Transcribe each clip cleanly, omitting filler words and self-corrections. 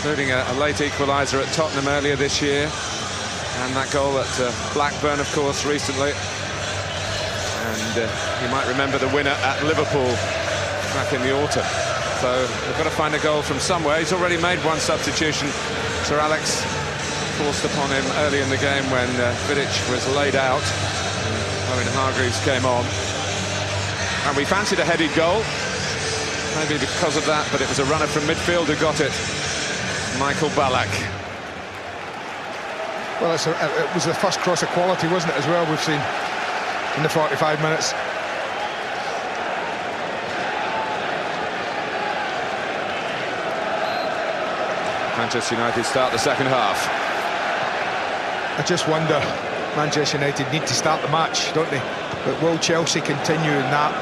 including a late equaliser at Tottenham earlier this year, and that goal at Blackburn, of course, recently. And you might remember the winner at Liverpool back in the autumn. So they've got to find a goal from somewhere. He's already made one substitution. Sir Alex forced upon him early in the game when Vidic was laid out. Owen Hargreaves came on. And we fancied a headed goal. Maybe because of that, but it was a runner from midfield who got it. Michael Ballack. Well, it was the first cross of quality, wasn't it, as well, we've seen in the 45 minutes. Manchester United start the second half. I just wonder, Manchester United need to start the match, don't they? But will Chelsea continue in that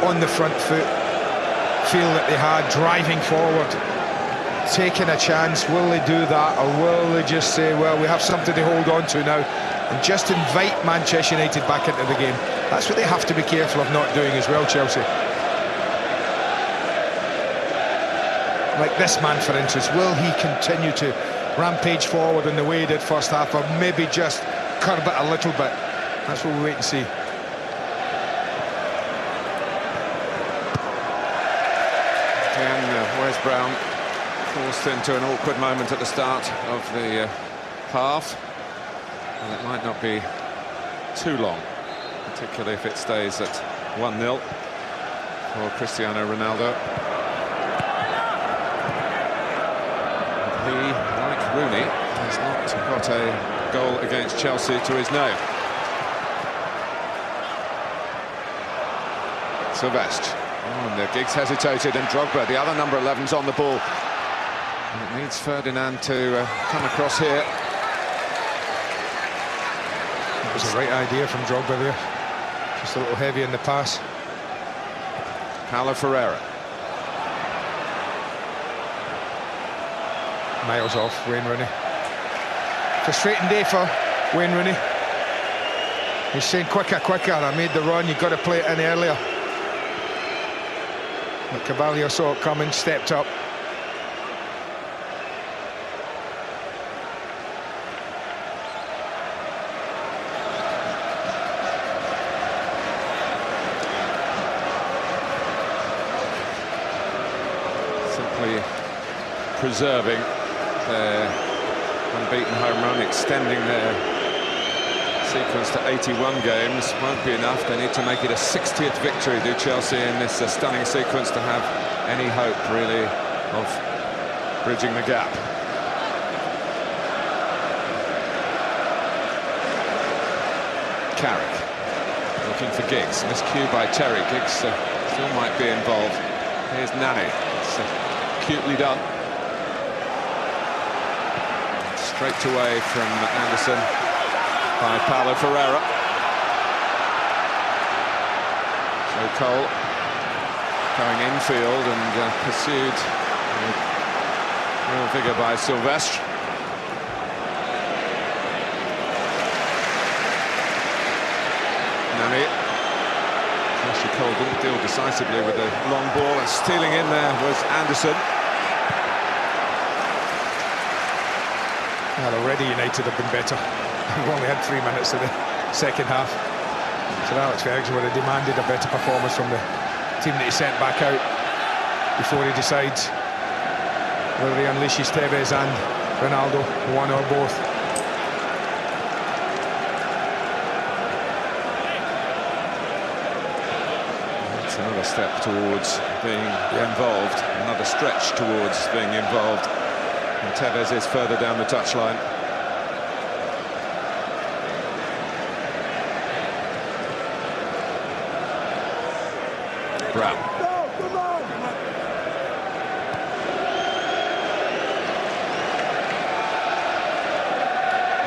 on the front foot feel that they had, driving forward, taking a chance? Will they do that, or will they just say, well, we have something to hold on to now, and just invite Manchester United back into the game? That's what they have to be careful of not doing as well, Chelsea. Like this man, for instance, will he continue to rampage forward in the way he did first half, or maybe just curb it a little bit? That's what we wait and see. And Wes Brown forced into an awkward moment at the start of the half, and it might not be too long, particularly if it stays at 1-0 for Cristiano Ronaldo. He, like Rooney, has not got a goal against Chelsea to his name. Sylvestre. Oh, and Giggs hesitated, and Drogba, the other number 11's on the ball. And it needs Ferdinand to come across here. It was the right idea from Drogba there. Just a little heavy in the pass. Paulo Ferreira. Miles off Wayne Rooney. Frustrating day for Wayne Rooney. He's saying quicker, quicker, I made the run, you've got to play it in earlier. But Cavalier saw it coming, stepped up. Simply preserving their unbeaten home run, extending their sequence to 81 games. Won't be enough. They need to make it a 60th victory, do Chelsea, in this stunning sequence to have any hope, really, of bridging the gap. Carrick looking for Giggs. Miscue by Terry. Giggs still might be involved. Here's Nani. It's cutely done. Straight away from Anderson by Paulo Ferreira. So Cole going infield and pursued with real vigour by Sylvestre. Nani. Actually, Cole didn't deal decisively with the long ball, and stealing in there was Anderson. Well, already United have been better. We've only had 3 minutes of the second half. So Alex Ferguson would have demanded a better performance from the team that he sent back out before he decides whether he unleashes Tevez and Ronaldo, one or both. That's another step towards being involved, another stretch towards being involved. And Tevez is further down the touchline. Brown.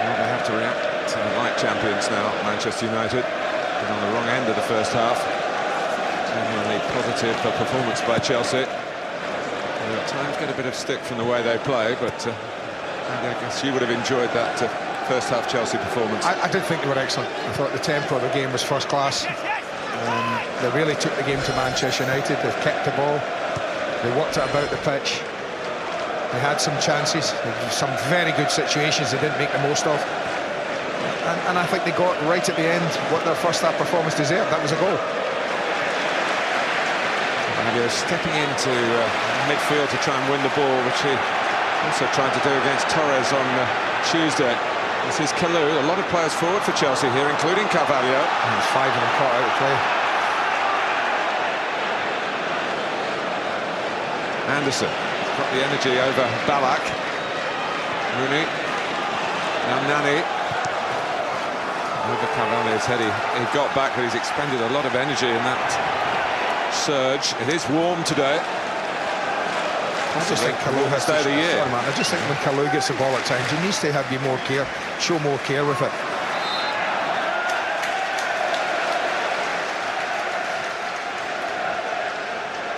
Well, they have to react like champions now, Manchester United. Been on the wrong end of the first half. Genuinely positive performance by Chelsea. They at times get a bit of stick from the way they play, but I guess you would have enjoyed that first half Chelsea performance. I did think they were excellent. I thought the tempo of the game was first class. They really took the game to Manchester United. They've kept the ball. They worked it about the pitch. They had some chances, some very good situations they didn't make the most of. And I think they got right at the end what their first half performance deserved. That was a goal. They're stepping into midfield to try and win the ball, which he also tried to do against Torres on Tuesday. This is Kalou. A lot of players forward for Chelsea here, including Carvalho. And there's 5 of them caught out of play. Anderson got the energy over Ballack. Rooney. Now Nani. Over Carvalho's head. He got back, but he's expended a lot of energy in that surge. It is warm today. I just think Kalou has to... Sorry, man, I just think when Kalou gets the ball at times, he needs to be more care, show more care with it.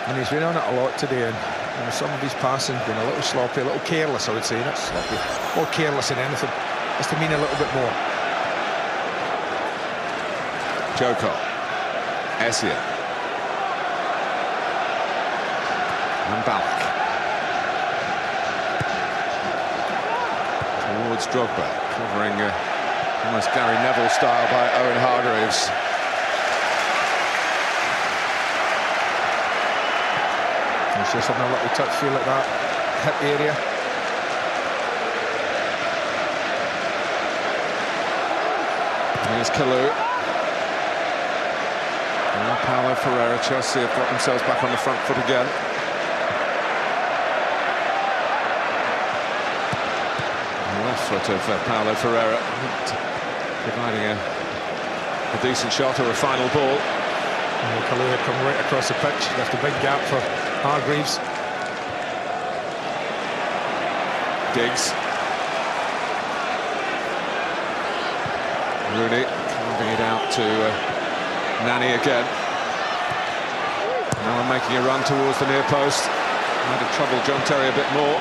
And he's been on it a lot today, and some of his passing been a little sloppy, a little careless, I would say. Not sloppy, more careless than anything. Has to mean a little bit more. Joko. Essien. And Ballack. Towards Drogba, covering almost Gary Neville style by Owen Hargreaves. He's just having a little touch feel at that hip area. Here's Kalou. And Paulo Ferreira. Chelsea have got themselves back on the front foot again. Foot of Paulo Ferreira, providing a decent shot or a final ball. Kalou had come right across the pitch, left a big gap for Hargreaves. Diggs. Rooney carving it out to Nani again. Now making a run towards the near post. Might have troubled John Terry a bit more.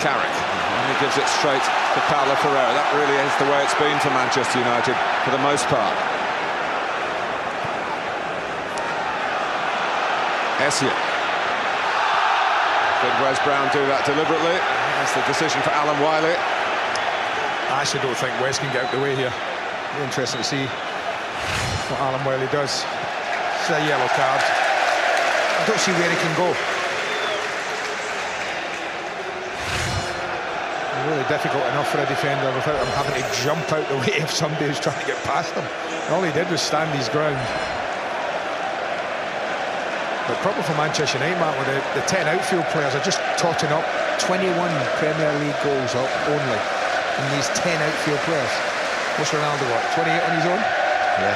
Carrick, and he gives it straight to Paulo Ferreira. That really is the way it's been for Manchester United for the most part. Essien. Did Wes Brown do that deliberately? That's the decision for Alan Wiley. I actually don't think Wes can get out the way here. Be interesting to see what Alan Wiley does. It's a yellow card. I don't see where he can go. Really difficult enough for a defender without him having to jump out the way if somebody was trying to get past him. All he did was stand his ground. The problem for Manchester United, Matt, with the 10 outfield players are just totting up. 21 Premier League goals up only in these 10 outfield players. What's Ronaldo got? 28 on his own? Yeah,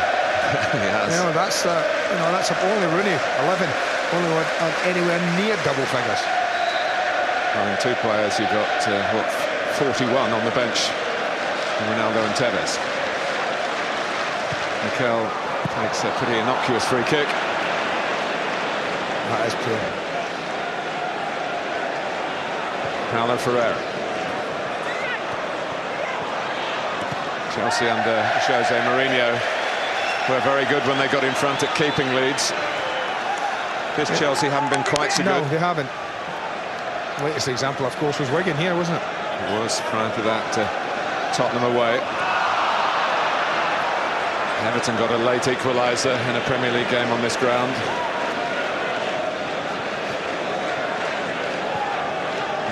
he has. That's only Rooney, 11. Only one anywhere near double figures. Well, in 2 players, you've got 41 on the bench, Ronaldo and Tevez. Mikel takes a pretty innocuous free kick. That is poor. Paulo Ferreira. Chelsea under Jose Mourinho were very good when they got in front at keeping leads. This Chelsea haven't been quite so good. No, they haven't. The latest example, of course, was Wigan here, wasn't it? It was, prior to that, Tottenham away. Everton got a late equaliser in a Premier League game on this ground.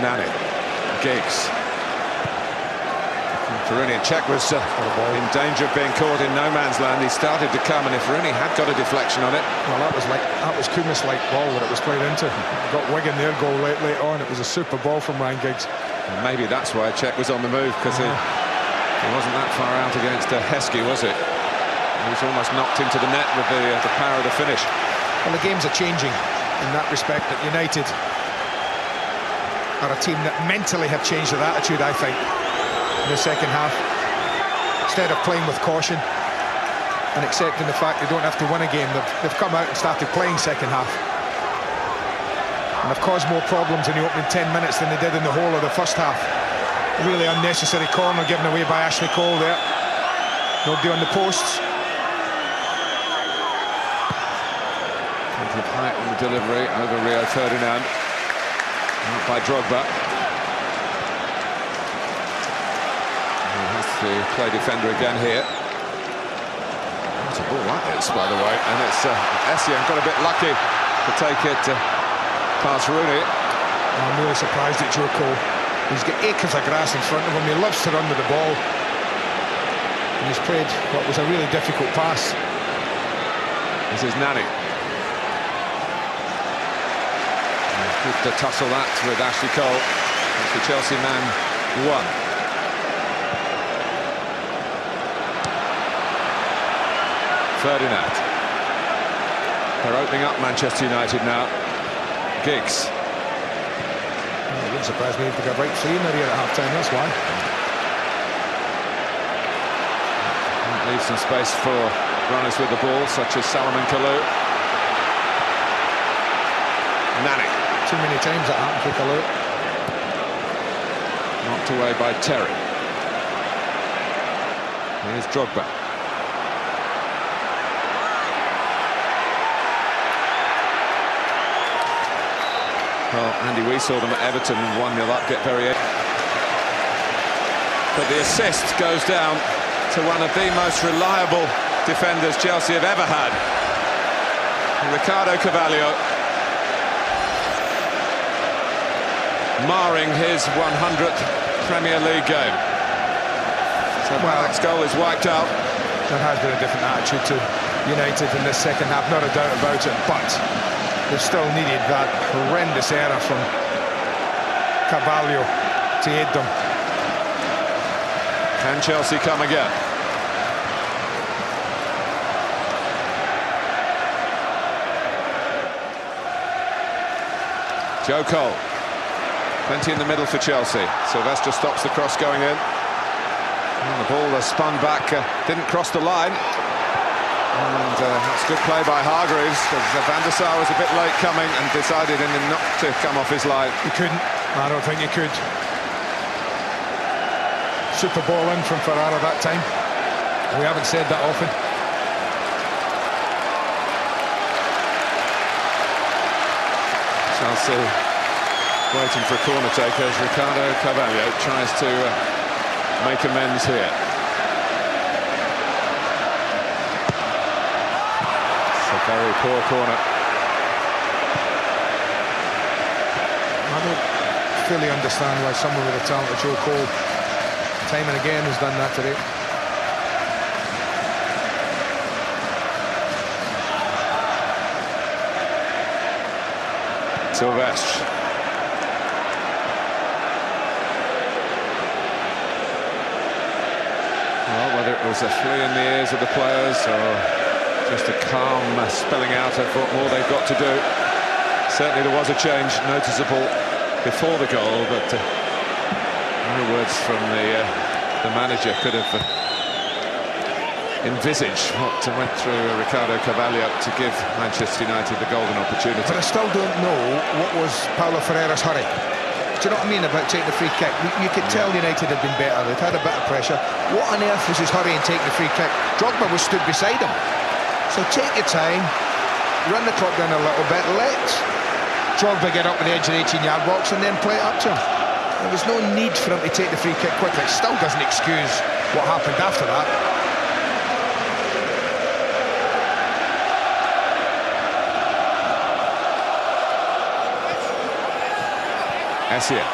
Nani, Giggs. Rooney, and Czech was in danger of being caught in no man's land. He started to come, and if Rooney had got a deflection on it... Well, that was Kumas-like ball that it was played into. Got Wigan their goal late on. It was a super ball from Ryan Giggs. And maybe that's why Czech was on the move, because he wasn't that far out against Heskey, was it? He was almost knocked into the net with the power of the finish. Well, the games are changing in that respect, that United are a team that mentally have changed their attitude, I think, in the second half. Instead of playing with caution and accepting the fact they don't have to win a game, they've come out and started playing second half. And have caused more problems in the opening 10 minutes than they did in the whole of the first half. Really unnecessary corner given away by Ashley Cole there. Nobody on the posts. Plenty of height on the Long delivery over Rio Ferdinand. Out by Drogba. He has to play defender again here. What a ball that is, by the way. And it's Essien got a bit lucky to take it past Rooney. I'm really surprised at Joe Cole. He's got acres of grass in front of him. He loves to run with the ball. And he's played what was a really difficult pass. This is Nani. Good to tussle that with Ashley Cole. That's the Chelsea man won. Ferdinand. They're opening up Manchester United now. Giggs. It wouldn't surprise me if they got right free in the rear at half-time, that's why. That leaves some space for runners with the ball, such as Salomon Kalou. Nani. Too many times that happened for Kalou. Knocked away by Terry. Here's Drogba. Well, Andy, we saw them at Everton 1-0 up, get very... But the assist goes down to one of the most reliable defenders Chelsea have ever had. Ricardo Carvalho, marring his 100th Premier League game. So Alex goal is wiped out. There has been a different attitude to United in this second half, not a doubt about it, but they've still needed that horrendous error from Carvalho to aid them. Can Chelsea come again? Joe Cole. Plenty in the middle for Chelsea. Sylvester stops the cross going in. And the ball spun back, didn't cross the line. And that's good play by Hargreaves, because Van der Sar was a bit late coming and decided in him not to come off his line. He couldn't. I don't think he could. Super ball in from Ferrara that time. We haven't said that often. Chelsea waiting for a corner taker as Ricardo Carvalho tries to make amends here. It's a very poor corner. I don't fully understand why someone with the talent of Joe Cole time and again has done that today. Sylvestre. Well, whether it was a flea in the ears of the players or just a calm spelling out of what more they've got to do. Certainly there was a change noticeable before the goal, but no words from the manager could have envisaged what went through Ricardo Carvalho to give Manchester United the golden opportunity. But I still don't know what was Paulo Ferreira's hurry. Do you know what I mean about taking the free kick? You could tell United had been better, they'd had a bit of pressure. What on earth was his hurry in taking the free kick? Drogba was stood beside him. So take your time, run the clock down a little bit, let Drogba get up on the edge of the 18-yard box and then play it up to him. There was no need for him to take the free kick quickly. It still doesn't excuse what happened after that. Essien.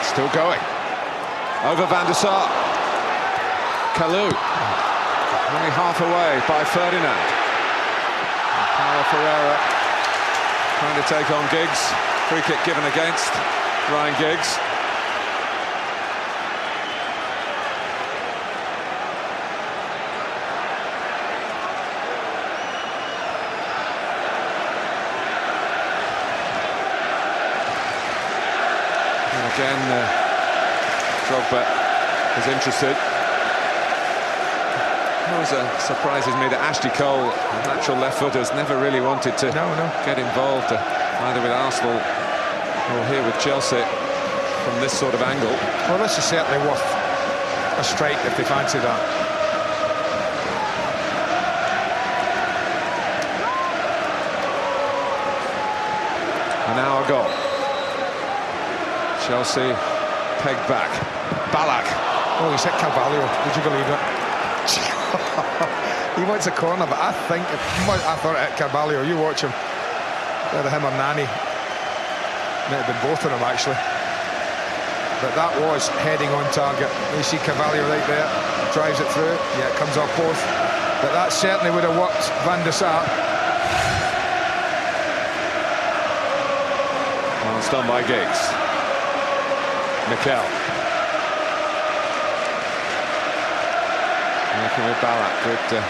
Still going. Over Van der Sar. Kalou. Only half away by Ferdinand. Paulo Ferreira trying to take on Giggs. Free kick given against Ryan Giggs. And again, Drogba is interested. It always surprises me that Ashley Cole, a natural left footer, has never really wanted to get involved either with Arsenal or here with Chelsea from this sort of angle. Well, this is certainly worth a strike if they fancy that. An hour gone. Chelsea pegged back. Ballack. Oh, he's hit Carvalho. Would you believe it? He wants a corner, but I thought it hit Carvalho. You watch him. Whether him or Nani. Might have been both of them, actually. But that was heading on target. You see Carvalho right there. Drives it through. Yeah, it comes off both. But that certainly would have worked Van der Sar. Well, it's done by Giggs. Mikel. Working with Ballack. Good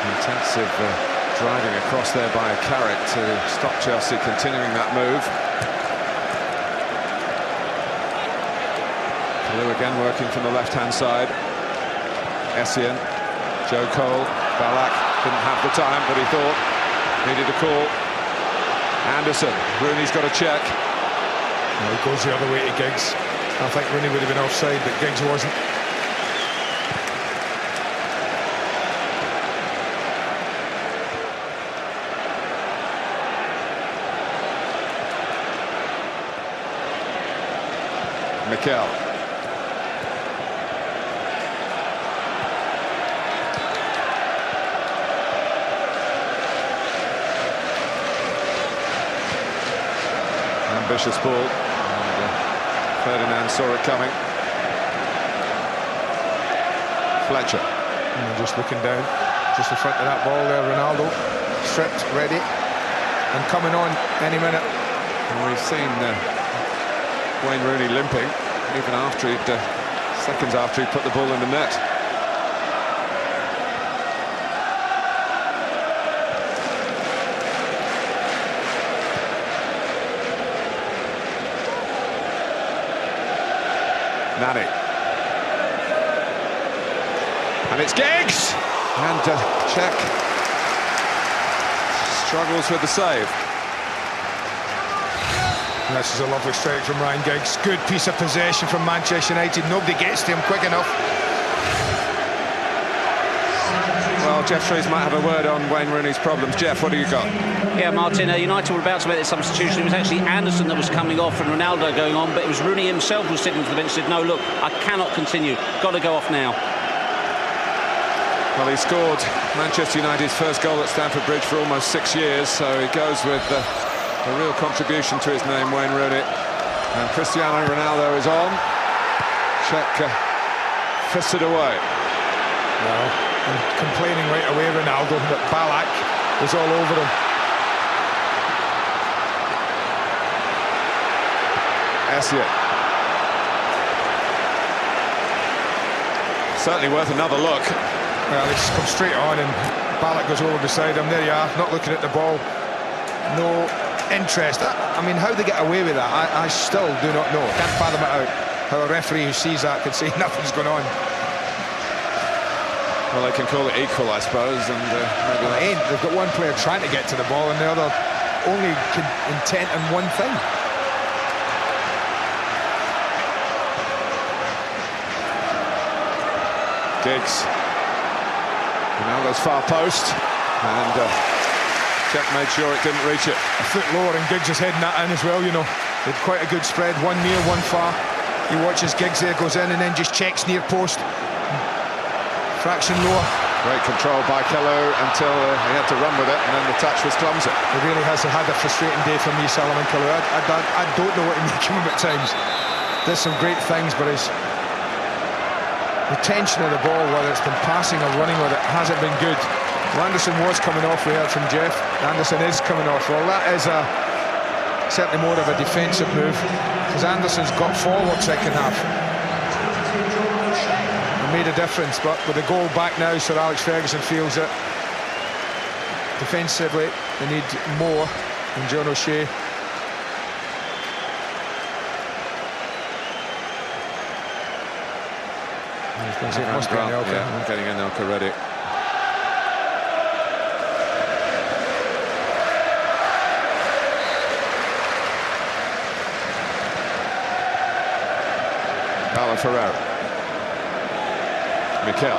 intensive driving across there by Carrick to stop Chelsea continuing that move. Kalou again working from the left-hand side. Essien, Joe Cole, Ballack didn't have the time, but he thought needed a call. Anderson, Rooney's got a check. No, he goes the other way to Giggs. I think Rooney would have been offside, but Giggs wasn't. Mikel. Ambitious ball, and Ferdinand saw it coming. Fletcher. And just looking down, just in front of that ball there, Ronaldo, stripped, ready, and coming on any minute. And we've seen Wayne Rooney limping, even after seconds after he put the ball in the net. Nani. And it's Giggs! And check. Struggles with the save. And this is a lovely strike from Ryan Giggs. Good piece of possession from Manchester United. Nobody gets to him quick enough. Well, Jeff Trees might have a word on Wayne Rooney's problems. Jeff, what do you got? Yeah, Martin, United were about to make their substitution. It was actually Anderson that was coming off and Ronaldo going on, but it was Rooney himself who was sitting to the bench and said, no, look, I cannot continue. Got to go off now. Well, he scored Manchester United's first goal at Stamford Bridge for almost 6 years, so he goes with a real contribution to his name, Wayne Rooney. And Cristiano Ronaldo is on. Check fisted away. Well, and complaining right away, Ronaldo, that Ballack was all over him. Essien. Certainly worth another look. Well, he's come straight on and Ballack goes over beside him. There you are, not looking at the ball. No interest. I mean, how they get away with that, I still do not know. Can't fathom it out. How a referee who sees that could say nothing's going on. Well, they can call it equal, I suppose, and maybe well, it ain't. They've got one player trying to get to the ball and the other only intent on one thing. Giggs. Ronaldo's far post, and Check made sure it didn't reach it. A foot lower and Giggs is heading that in as well, you know. They had quite a good spread, one near, one far. He watches Giggs there, goes in and then just checks near post. Fraction lower. Great control by Kalou until he had to run with it, and then the touch was clumsy. He really has had a frustrating day for me, Solomon Kalou. I don't know what to make of him at times. Does some great things, but his retention of the ball, whether it's been passing or running with it, hasn't been good. Anderson was coming off, we heard from Jeff. Anderson is coming off. Well, that is certainly more of a defensive move, because Anderson's got forward second half. It made a difference, but with the goal back now, Sir Alex Ferguson feels that defensively they need more than John O'Shea. Must be Anelka. Yeah, I'm getting Anelka ready. Carlo Ferrero. Mikel.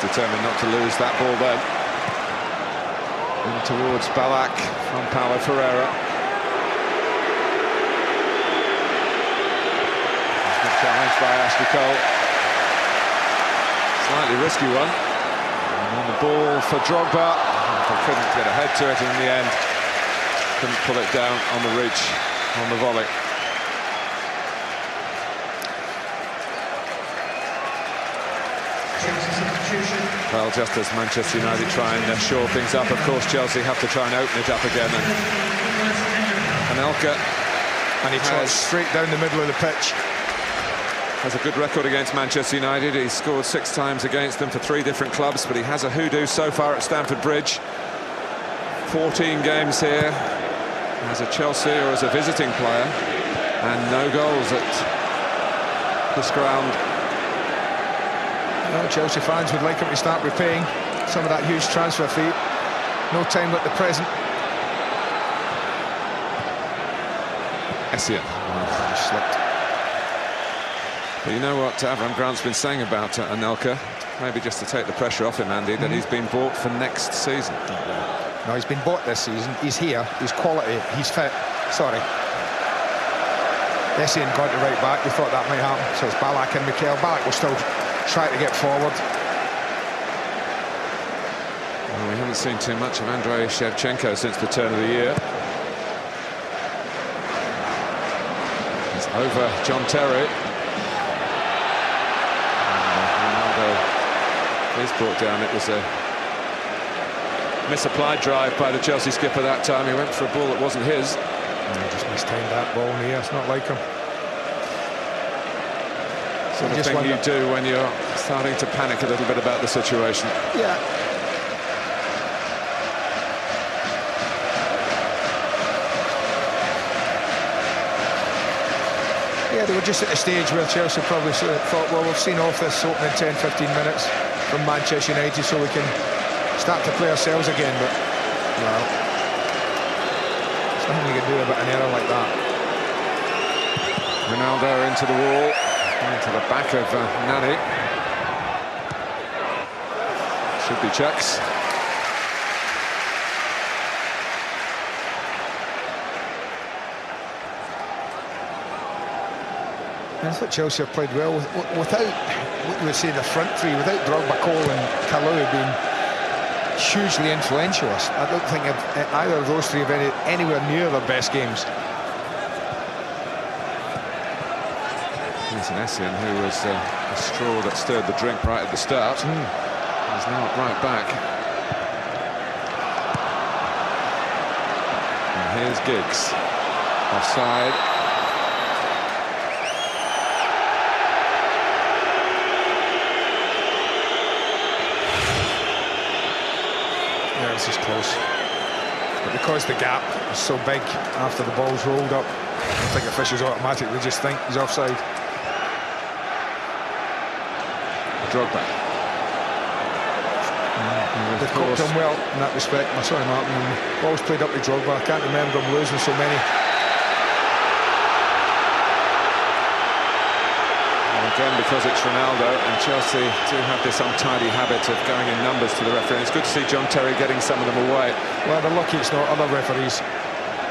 determined not to lose that ball then. In towards Ballack from Paulo Ferreira. Good challenge by Ashley Cole. Slightly risky one. And the ball for Drogba. They couldn't get a head to it in the end. Couldn't pull it down on the reach, on the volley. Well, just as Manchester United try and shore things up, of course Chelsea have to try and open it up again. And Anelka, and he trots straight down the middle of the pitch. Has a good record against Manchester United. He's scored 6 times against them for 3 different clubs, but he has a hoodoo so far at Stamford Bridge. 14 games here as a Chelsea or as a visiting player, and no goals at this ground. Well, Chelsea fans would like him to start repaying some of that huge transfer fee. No time like the present. Essien. Oh, slipped. But you know what Avram Grant's been saying about Anelka, maybe just to take the pressure off him, Andy, that he's been bought for next season. No, he's been bought this season. He's here, he's quality, he's fit. Sorry. Essien got it right back. We thought that might happen. So it's Ballack and Mikel. Ballack will still try to get forward. Well, we haven't seen too much of Andrei Shevchenko since the turn of the year. It's over John Terry. Is brought down. It was a misapplied drive by the Chelsea skipper that time. He went for a ball that wasn't his. He just mistimed that ball in the air. It's not like him. Sort of thing you do when you're starting to panic a little bit about the situation. Yeah. Yeah, they were just at a stage where Chelsea probably thought, well, we've seen off this opening 10-15 minutes from Manchester United, so we can start to play ourselves again. But, well, there's nothing you can do about an error like that. Ronaldo into the wall, into the back of Nani. Should be checks. I thought Chelsea have played well without what you would say the front three, without Drogba, Cole and Kalou being hugely influential. I don't think either of those three have anywhere near their best games. There's an Essien who was the straw that stirred the drink right at the start. He's now right back. And here's Giggs. Offside. Yeah, this is close. But because the gap is so big after the ball's rolled up, I don't think officials automatically just think he's offside. Drogba. They've coped him well in that respect. I saw him happen. The ball's played up to Drogba. I can't remember him losing so many. Again, because it's Ronaldo, and Chelsea do have this untidy habit of going in numbers to the referee. And it's good to see John Terry getting some of them away. Well, they're lucky it's not other referees.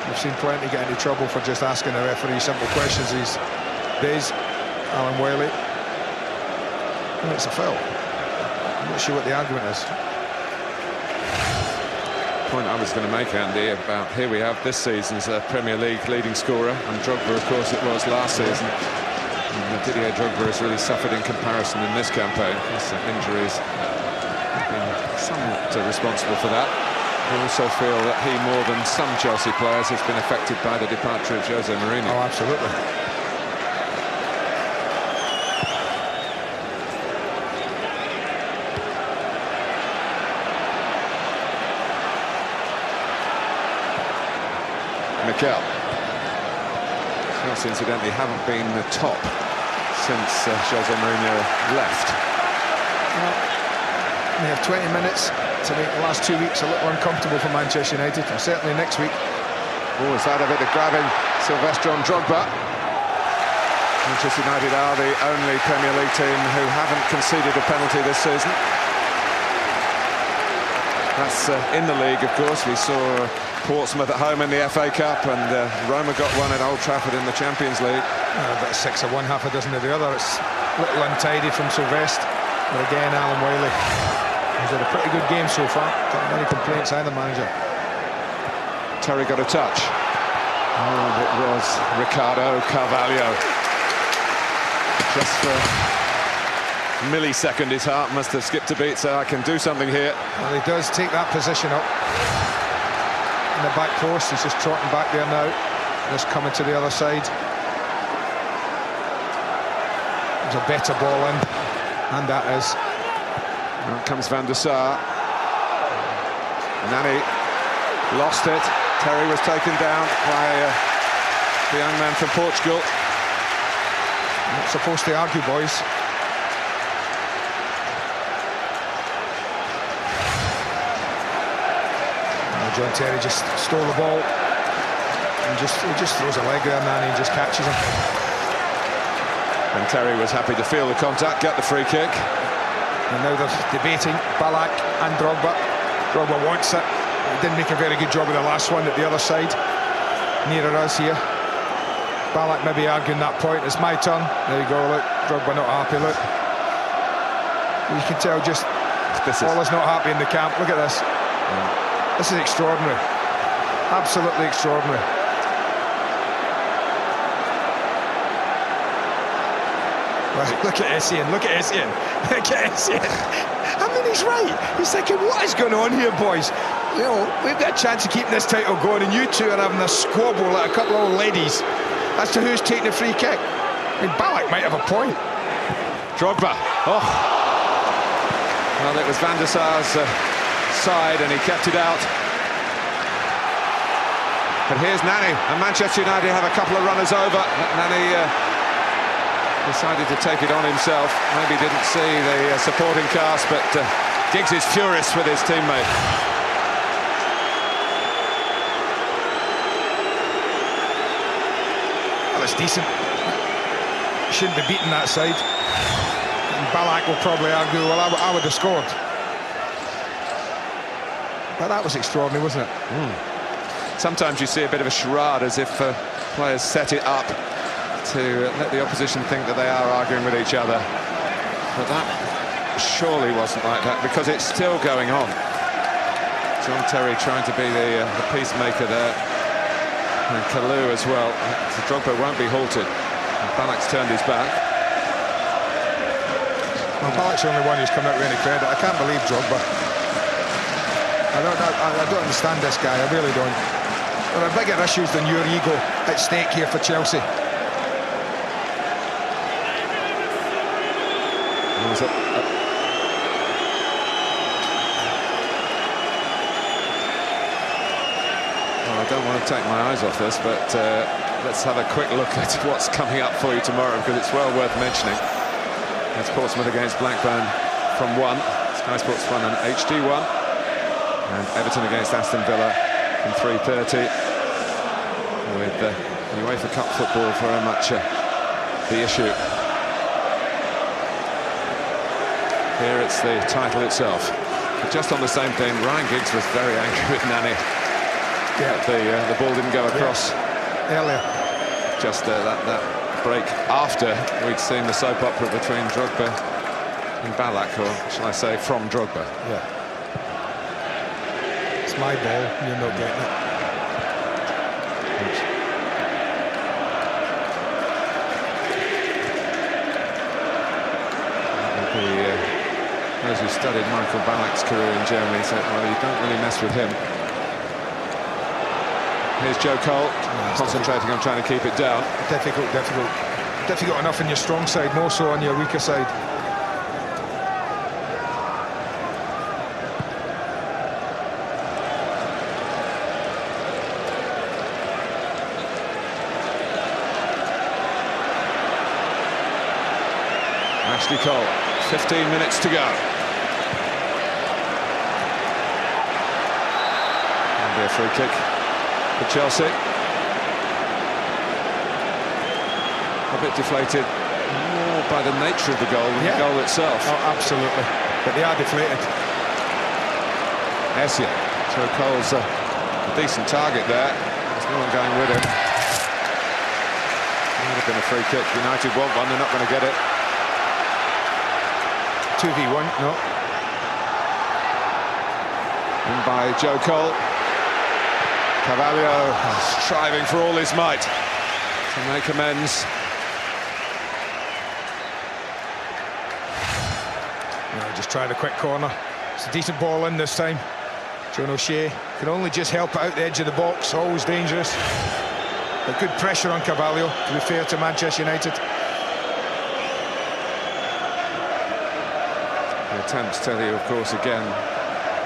We've seen plenty get into trouble for just asking the referee simple questions these days. Alan Wiley. And it's a foul. I'm not sure what the argument is. Point I was going to make, Andy, about here we have this season's Premier League leading scorer, and Drogba, of course, it was last season. And Didier Drogba has really suffered in comparison in this campaign. His injuries have been somewhat responsible for that. I also feel that he, more than some Chelsea players, has been affected by the departure of Jose Mourinho. Oh, absolutely. Mikel. Chelsea, incidentally, haven't been the top since Jose Mourinho left. Well, they have 20 minutes to make the last 2 weeks a little uncomfortable for Manchester United, and certainly next week. Oh, it's out of it, the grabbing Sylvestre on Drogba. Manchester United are the only Premier League team who haven't conceded a penalty this season. That's in the league, of course. We saw Portsmouth at home in the FA Cup, and Roma got one at Old Trafford in the Champions League. About 6 of one, half a dozen of the other. It's a little untidy from Sylvester. But again, Alan Wiley, he's had a pretty good game so far. Not many complaints either, manager. Terry got a touch. Oh, it was Ricardo Carvalho. Just for a millisecond, his heart must have skipped a beat, so I can do something here. Well, he does take that position up in the back post. He's just trotting back there now. Just coming to the other side. There's a better ball in, and that is. Out comes Van der Sar. Nani lost it. Terry was taken down by the young man from Portugal. Not supposed to argue, boys. John Terry just stole the ball and he just throws a leg there, and he just catches him. And Terry was happy to feel the contact, get the free kick. And now they're debating, Ballack and Drogba. Drogba wants it. He didn't make a very good job of the last one at the other side, nearer us here. Ballack maybe arguing that point. It's my turn. There you go, look. Drogba not happy, look. You can tell just all is not happy in the camp. Look at this. This is extraordinary. Absolutely extraordinary. Well, look at Essien, look at Essien. Look at Essien. I mean, he's right. He's thinking, what is going on here, boys? You know, we've got a chance of keeping this title going, and you two are having a squabble like a couple of old ladies as to who's taking the free kick. I mean, Ballack might have a point. Drogba. Oh. Well, it was Van der Sar's side, and he kept it out. But here's Nani, and Manchester United have a couple of runners over. Nani decided to take it on himself. Maybe didn't see the supporting cast, but Giggs is furious with his teammate. Well, it's decent. Shouldn't be beating that side. And Ballack will probably argue, well, I would have scored. But that was extraordinary, wasn't it? Sometimes you see a bit of a charade, as if players set it up to let the opposition think that they are arguing with each other. But that surely wasn't like that, because it's still going on. John Terry trying to be the peacemaker there. And Kalou as well. So Drogba won't be halted. And Ballack's turned his back. Well, Ballack's the only one who's come out with any credit. I can't believe Drogba. I don't understand this guy, I really don't. There are bigger issues than your ego at stake here for Chelsea. Well, I don't want to take my eyes off this, but let's have a quick look at what's coming up for you tomorrow, because it's well worth mentioning. It's Portsmouth against Blackburn from 1, Sky Sports 1 and HD 1. And Everton against Aston Villa from 3:30, with UEFA Cup football very much the issue. Here it's the title itself. But just on the same thing, Ryan Giggs was very angry with Nani. Yeah. The ball didn't go across earlier. Just that break after we'd seen the soap opera between Drogba and Ballack, or shall I say, from Drogba. Yeah. It's my ball, you're not getting it. Those who studied Michael Ballack's career in Germany said, well, you don't really mess with him. Here's Joe Cole, concentrating on trying to keep it down. Difficult. Difficult enough on your strong side, more so on your weaker side. Ashley Cole, 15 minutes to go. That'll be a free kick for Chelsea. A bit deflated more by the nature of the goal than the goal itself. Oh, absolutely. But they are deflated. Essien. So Cole's a decent target there. There's no one going with him. Might have been a free kick. United want one, they're not going to get it. 2v1, no. In by Joe Cole. Carvalho striving for all his might to make amends. No, just tried a quick corner. It's a decent ball in this time. John O'Shea can only just help it out the edge of the box, always dangerous. But good pressure on Carvalho, to be fair to Manchester United. The attempts tell you, of course, again,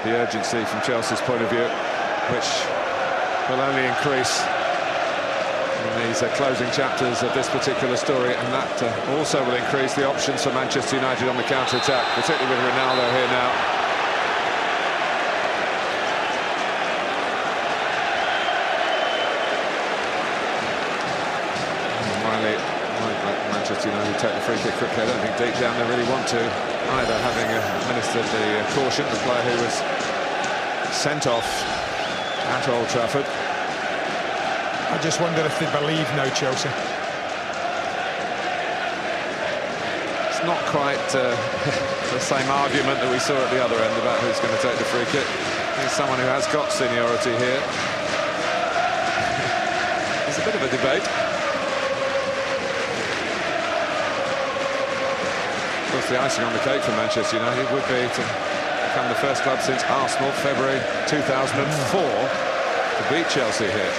the urgency from Chelsea's point of view, which will only increase in these closing chapters of this particular story, and that also will increase the options for Manchester United on the counter-attack, particularly with Ronaldo here now. Wiley might let Manchester United take the free kick quickly. I don't think deep down they really want to either, having administered the caution, the player who was sent off at Old Trafford. I just wonder if they believe now, Chelsea. It's not quite the same argument that we saw at the other end about who's going to take the free kick. He's someone who has got seniority here. There's a bit of a debate. Of course, the icing on the cake for Manchester United would be to become the first club since Arsenal, February 2004, to beat Chelsea here.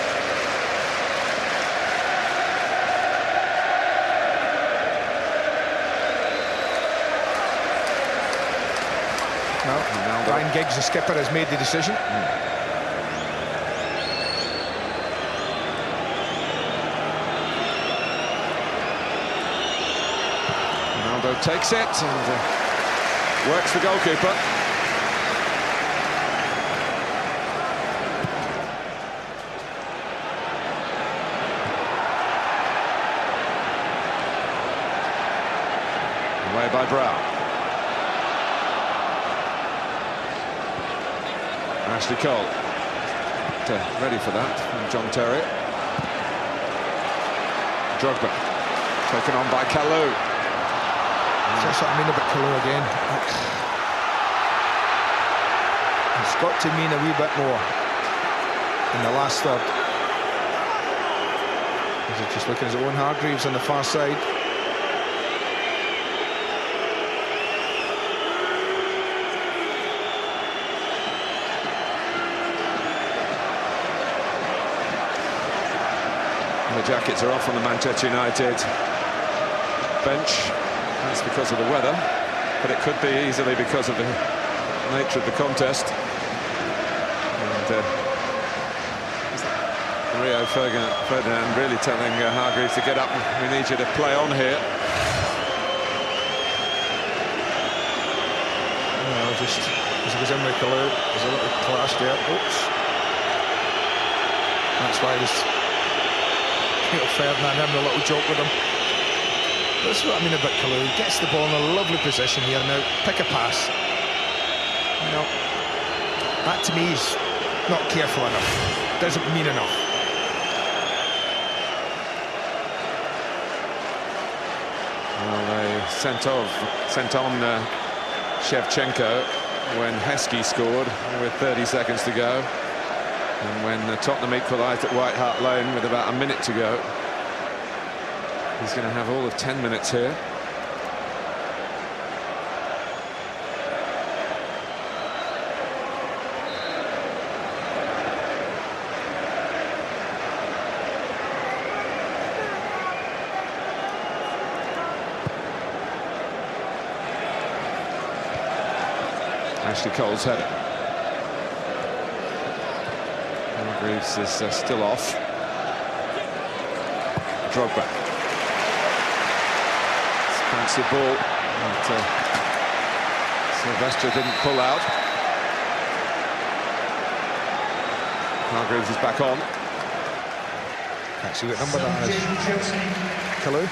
Well, Ryan Giggs, the skipper, has made the decision. Ronaldo takes it and works the goalkeeper. Away by Brown. Ashley Cole ready for that from John Terry. Drogba taken on by Kalou. That's what I mean about Kalou again. It's got to mean a wee bit more in the last third. He's just looking at his own Hargreaves on the far side. The jackets are off on the Manchester United bench. That's because of the weather, but it could be easily because of the nature of the contest. And Rio Ferdinand really telling Hargreaves to get up. We need you to play on here. Just as he goes in with Kalou, there's a little clash there. Oops. That's why he's Ferdinand having a little joke with him. That's what I mean about Kalou. He gets the ball in a lovely position here now. Pick a pass. You know, that to me is not careful enough. Doesn't mean enough. Well, they sent on Shevchenko when Heskey scored with 30 seconds to go. And when Tottenham equalised at White Hart Lane with about a minute to go. He's going to have all of 10 minutes here. Ashley Cole's header. Hargreaves is still off. Drogba. Fancy ball, but Sylvester didn't pull out. Hargreaves is back on. Can't see what number that is. Kalou.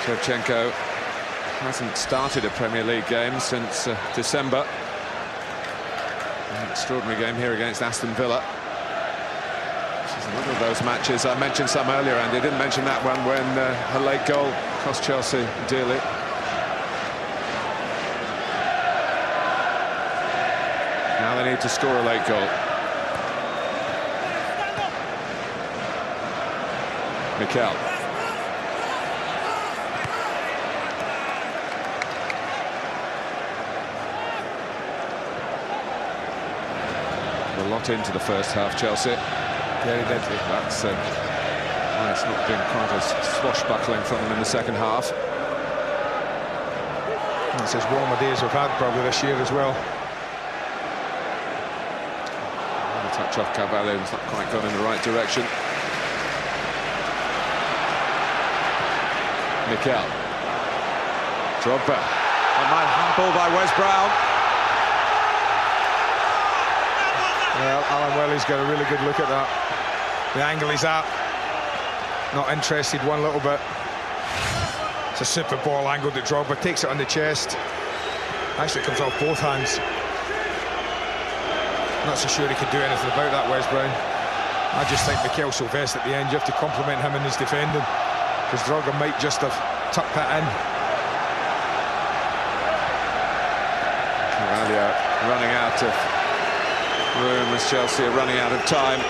Shevchenko hasn't started a Premier League game since December. An extraordinary game here against Aston Villa. This is another of those matches. I mentioned some earlier, and I didn't mention that one when a late goal cost Chelsea dearly. Now they need to score a late goal. Mikel. A lot into the first half, Chelsea. Yeah, he did. That's why it's not been quite as swashbuckling from them in the second half. That's as warm a day as we've had probably this year as well. A touch off Carvalho, it's not quite gone in the right direction. Mikel. Drogba. And might handball by Wes Brown. Well, Alan Wiley's got a really good look at that. The angle he's at. Not interested one little bit. It's a super ball angle to Drogba. Takes it on the chest. Actually comes off both hands. Not so sure he could do anything about that, Wes Brown. I just think Mikel Silvestre at the end, you have to compliment him in his defending, because Drogba might just have tucked that in. Carvalho running out of room as Chelsea are running out of time.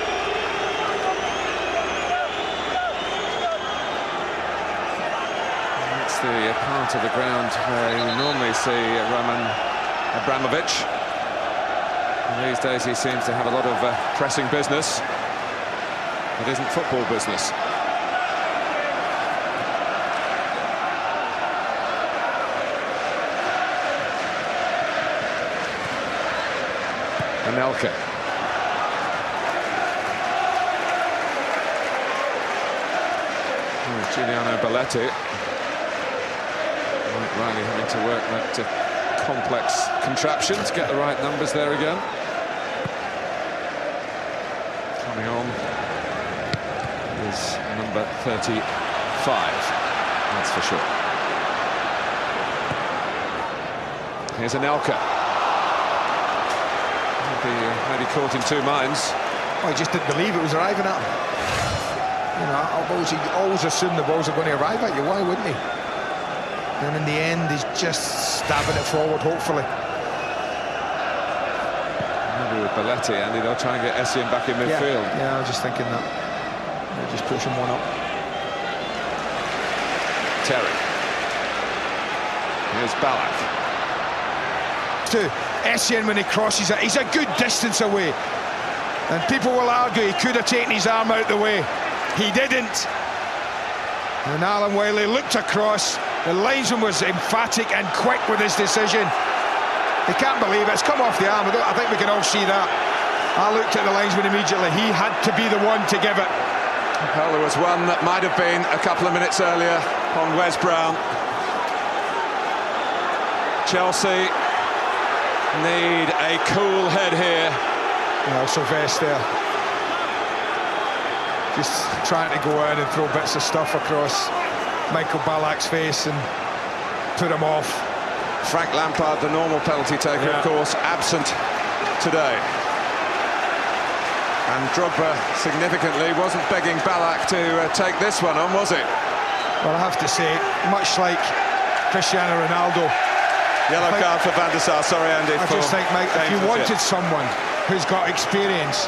That's the part of the ground where you normally see Roman Abramovich. And these days he seems to have a lot of pressing business. It isn't football business. Anelka. Oh, Giuliano Belletti. Riley having to work that complex contraption to get the right numbers there again. Coming on is number 35, that's for sure. Here's Anelka. Maybe caught in two minds. Oh, he just didn't believe it was arriving at him. You know, he always assumed the balls are going to arrive at you. Why wouldn't he? And in the end, he's just stabbing it forward, hopefully. Maybe with Belletti, Andy, they'll try and get Essien back in midfield. Yeah, I was just thinking that. They're just pushing one up. Terry. Here's Ballack. To Essien when he crosses it, he's a good distance away. And people will argue he could have taken his arm out the way. He didn't. And Alan Wiley looked across. The linesman was emphatic and quick with his decision. He can't believe it. It's come off the arm. I think we can all see that. I looked at the linesman immediately. He had to be the one to give it. Well, there was one that might have been a couple of minutes earlier on Wes Brown. Chelsea need a cool head here. Silvestre just trying to go in and throw bits of stuff across Michael Ballack's face and put him off. Frank Lampard, the normal penalty taker, of course, absent today. And Drogba, significantly, wasn't begging Ballack to take this one on, was it? Well, I have to say, much like Cristiano Ronaldo. Yellow card for Van der Sar. Sorry, Andy. I just think, Mike, if you wanted someone who's got experience,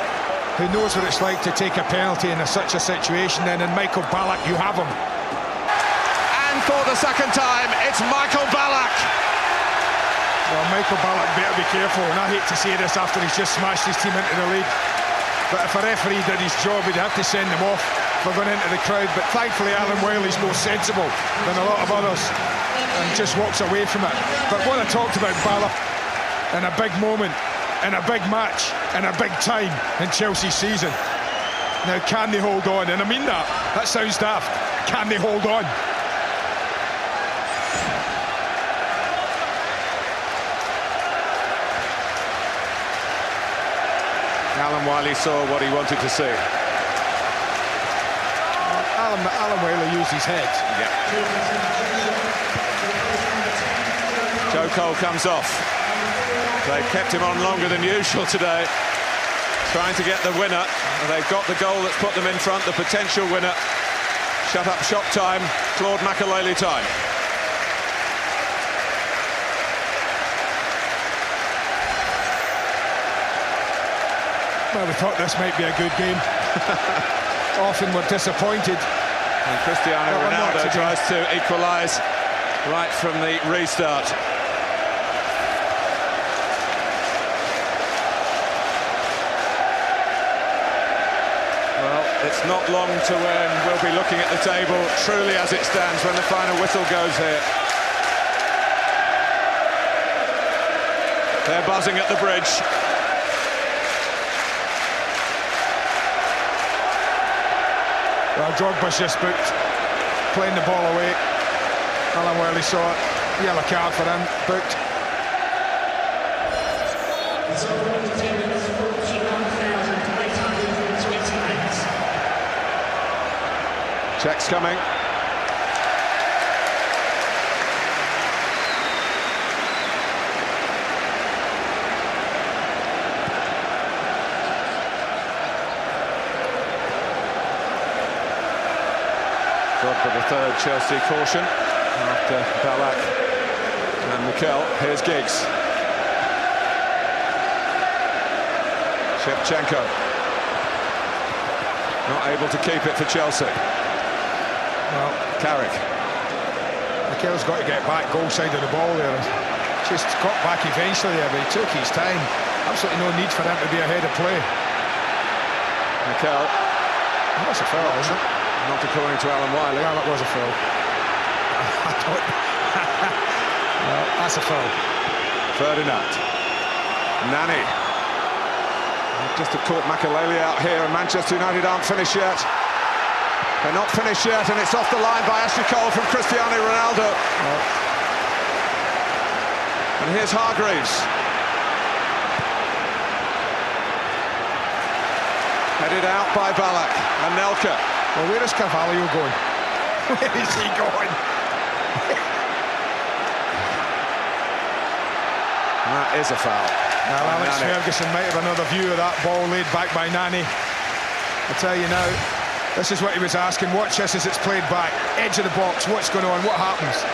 who knows what it's like to take a penalty in such a situation, then in Michael Ballack, you have him. And for the second time, it's Michael Ballack. Well, Michael Ballack better be careful, and I hate to say this after he's just smashed his team into the league. But if a referee did his job, he'd have to send him off for going into the crowd. But thankfully, Alan Wiley's more sensible than a lot of others and just walks away from it. But what I talked about Ballack in a big moment, in a big match, in a big time in Chelsea's season. Now, can they hold on? And I mean that. That sounds daft. Can they hold on? Alan Wiley saw what he wanted to see. Alan Wiley used his head. Yeah. Joe Cole comes off. They've kept him on longer than usual today, trying to get the winner. They've got the goal that's put them in front, the potential winner. Shut up shop time, Claude Makaleli time. Well, we thought this might be a good game. Often we're disappointed. And Cristiano Ronaldo tries to equalise right from the restart. Well, it's not long to when we'll be looking at the table truly as it stands when the final whistle goes here. They're buzzing at the bridge. Well, Drogba's just booked, playing the ball away. Alan Wiley saw it, yellow card for him, booked. Check's coming. For the third Chelsea caution after Ballack and Mikel. Here's Giggs. Shevchenko not able to keep it for Chelsea. Well, Carrick. Mikel's got to get back goal side of the ball there. Just got back eventually there, but he took his time. Absolutely no need for him to be ahead of play. Mikel. That's a foul, isn't it? Not according to Alan Wiley. Well, it was a foul. I don't... Well, that's a foul. Ferdinand. Nani. Just to caught Makaleli out here, and Manchester United aren't finished yet. They're not finished yet, and it's off the line by Ashley Cole from Cristiano Ronaldo. Oh. And here's Hargreaves. Headed out by Ballack and Nelka. Well, where is Carvalho going? Where is he going? That is a foul. Now, Alex Ferguson might have another view of that ball laid back by Nani. I tell you now, this is what he was asking. Watch this as it's played back. Edge of the box, what's going on, what happens?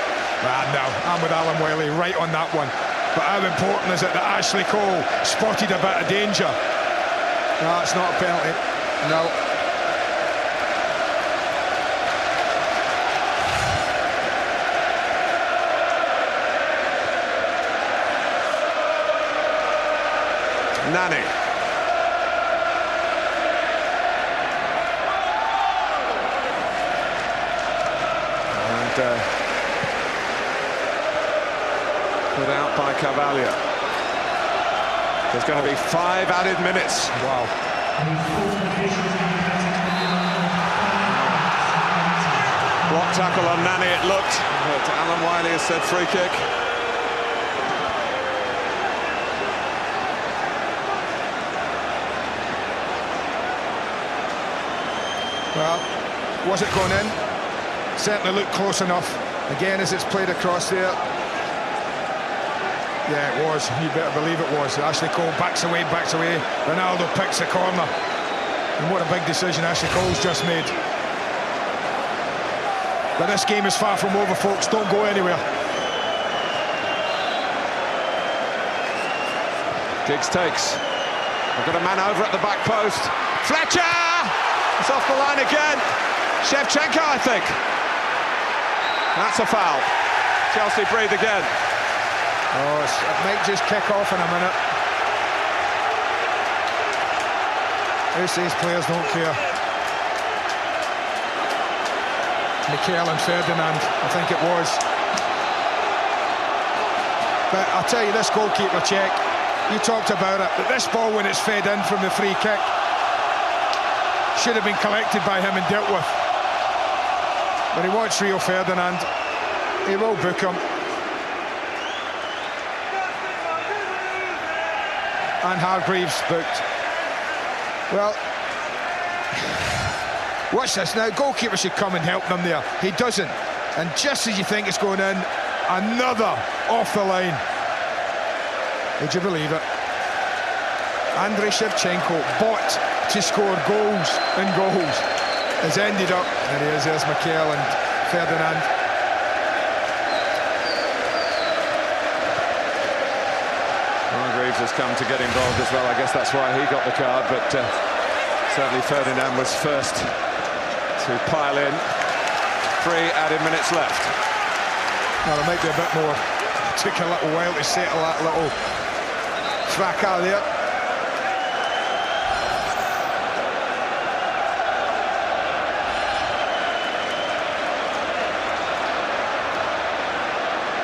No, I'm with Alan Wiley, right on that one. But how important is it that Ashley Cole spotted a bit of danger? No, it's not a penalty. No. Nani. And put out by Carvalho. There's going to be 5 added minutes. Wow. Block tackle on Nani, it looked. But Alan Wiley has said free kick. Well, was it going in? Certainly looked close enough. Again, as it's played across there. Yeah, it was. You better believe it was. Ashley Cole backs away. Ronaldo picks the corner. And what a big decision Ashley Cole's just made. But this game is far from over, folks. Don't go anywhere. Giggs takes. We've got a man over at the back post. Fletcher! It's off the line again. Shevchenko, I think. That's a foul. Chelsea breathe again. Oh, it might just kick off in a minute. Who says players don't care? Mikel and Ferdinand, I think it was. But I'll tell you, this goalkeeper check, you talked about it, but this ball, when it's fed in from the free kick, should have been collected by him and dealt with. But he wants Rio Ferdinand. He will book him. And Hargreaves booked. Well, Watch this now, goalkeeper should come and help them there. He doesn't. And just as you think it's going in, another off the line. Would you believe it? Andrei Shevchenko, bought to score goals and goals, has ended up, and there's Mikel and Ferdinand. Hargreaves has come to get involved as well. I guess that's why he got the card, but certainly Ferdinand was first to pile in. 3 added minutes left. Well, there might be a bit more. Took a little while to settle that little fracas there.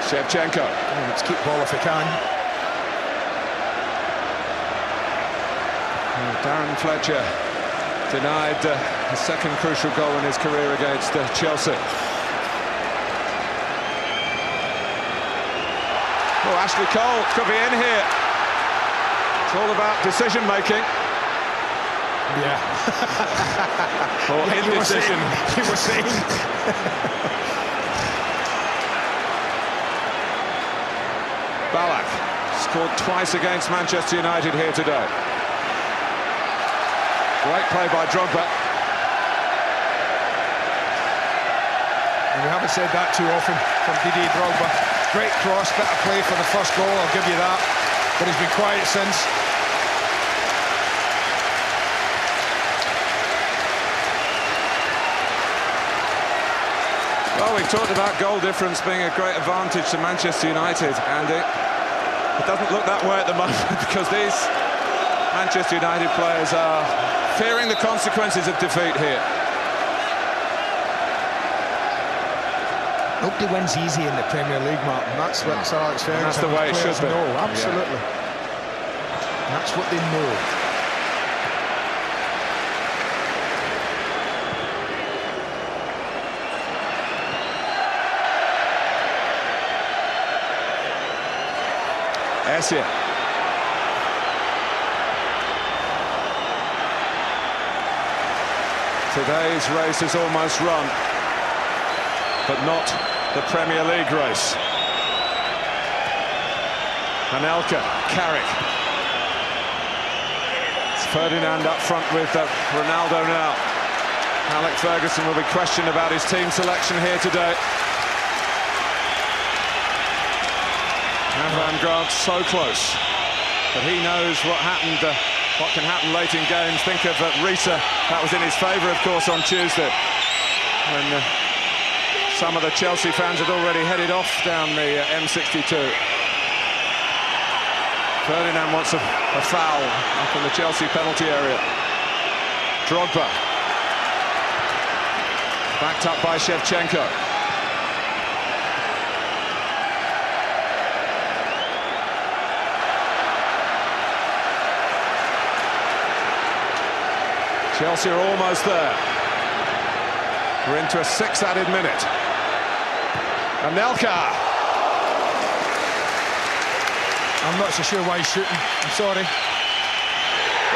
Shevchenko. Let's keep ball if we can. Darren Fletcher denied the second crucial goal in his career against Chelsea. Oh, Ashley Cole could be in here. It's all about decision making. Yeah. Or indecision. You were saying. Ballack scored twice against Manchester United here today. Great play by Drogba. And we haven't said that too often from Didier Drogba. Great cross, bit of play for the first goal, I'll give you that. But he's been quiet since. Well, we've talked about goal difference being a great advantage to Manchester United, Andy. It doesn't look that way at the moment because these Manchester United players are fearing the consequences of defeat here. Nobody wins easy in the Premier League, Martin. That's what Alex Ferguson. That's the way it should be. No, absolutely. Yeah. That's what they know. Essien. Today's race is almost run, but not the Premier League race. Anelka, Carrick. It's Ferdinand up front with Ronaldo now. Alex Ferguson will be questioned about his team selection here today. Avram Grant so close, but he knows what happened, what can happen late in games. Think of Risa, that was in his favour, of course, on Tuesday, when some of the Chelsea fans had already headed off down the M62. Ferdinand wants a foul up in the Chelsea penalty area. Drogba, backed up by Shevchenko. Chelsea are almost there. We're into a 6th added minute. Anelka. I'm not so sure why he's shooting. I'm sorry.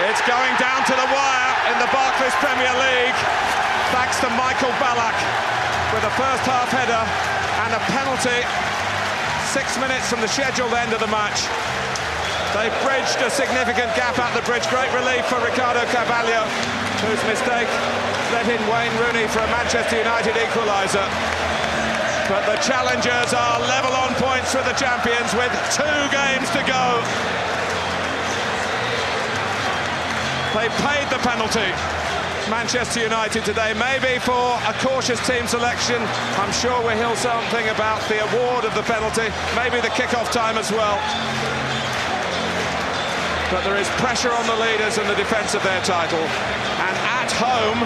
It's going down to the wire in the Barclays Premier League. Thanks to Michael Ballack with a first half header and a penalty 6 minutes from the scheduled end of the match. They've bridged a significant gap at the bridge. Great relief for Ricardo Carvalho, whose mistake let in Wayne Rooney for a Manchester United equaliser. But the challengers are level on points with the champions with 2 games to go. They paid the penalty, Manchester United today, maybe for a cautious team selection. I'm sure we'll hear something about the award of the penalty, maybe the kick-off time as well. But there is pressure on the leaders in the defence of their title. And at home,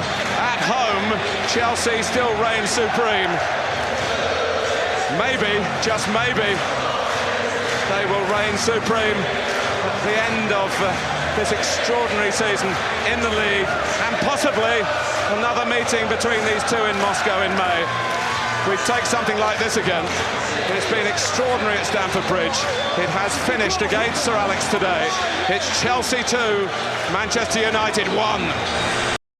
Chelsea still reign supreme. Maybe, just maybe, they will reign supreme at the end of this extraordinary season in the league, and possibly another meeting between these two in Moscow in May. We take something like this again. It's been extraordinary at Stamford Bridge. It has finished against Sir Alex today. It's Chelsea 2, Manchester United 1.